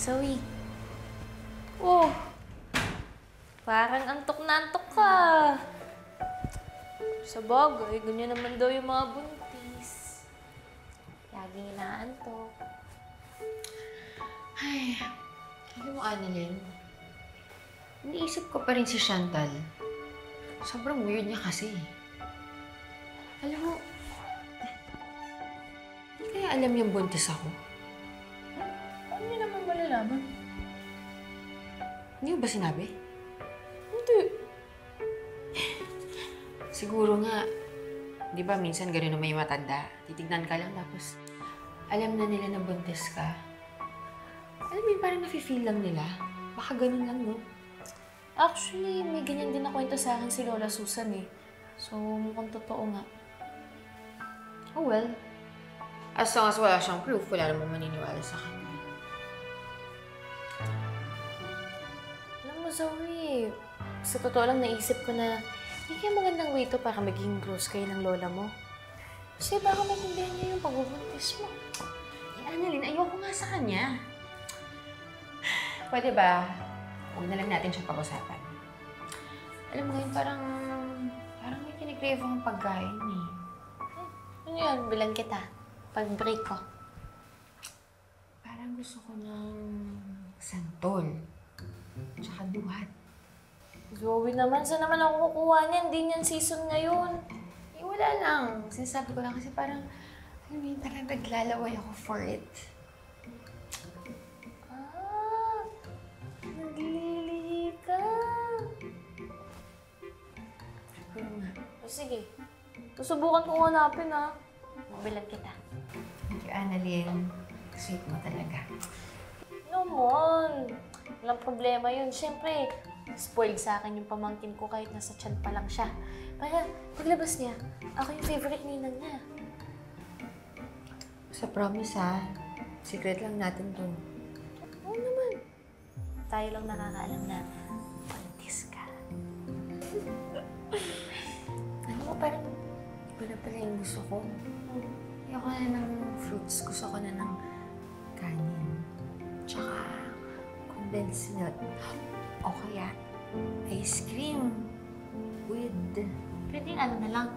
Zoe. Oh, parang antok na antok ka. Sa bagay, ganyan naman daw yung mga buntis. Laging inaantok. Ay, alam mo, Annalyn, iniisip ko pa rin si Chantal. Sobrang weird niya kasi. Alam mo, hindi kaya alam niyang buntis ako? Ano niya naman malalaman? Hindi mo ba sinabi? Hindi. Siguro nga, di ba minsan gano'n naman yung matanda. Titignan ka lang tapos alam na nila na buntis ka. Alam mo yun, parang nafe-feel lang nila. Baka ganun lang, no? Actually, may ganyan din na kwento sa akin si Lola Susan eh. So, mukhang totoo nga. Oh well. As long as wala siyang proof, wala namang maniniwala sa kanya. Alam mo, Zoe, sa totoo lang naisip ko na hindi kaya magandang way to para maging close kayo ng lola mo. Kasi baka maintindihan niya yung pagbubuntis mo. Eh, Annalyn, ayoko nga sa kanya. Pwede ba, huwag na lang natin siya pag-usapan. Alam mo ngayon, parang may kinikrave akong pagkain eh. Ano yan? Bilang kita. Pag-break ko. Parang gusto ko ng santol. Tsaka duhat. Zoe naman, saan naman ako kukuha niyan? Hindi niyan season ngayon. Eh, wala lang. Sinasabi ko lang kasi parang, alam mo yun, parang naglalaway ako for it. Naglilihi ka. Siguro nga. O sige. Susubukan kong hanapin ha. Mabilan kita. Thank you, Annalyn. Sweet mo talaga. Naman. Walang problema yun. Siyempre, spoiled sa akin yung pamangkin ko kahit nasa tiyan pa lang siya. Kaya, paglabas niya, ako yung favorite ninang niya. Sa promise ha, secret lang natin to. Oo naman. Tayo lang nakakaalam na buntis ka. Ano mo, parang iba na pala yung gusto ko. Ayoko na ng fruits. Gusto ko na ng kanin. Tsaka condensed milk. O kaya ice cream with... Pwede ano na lang.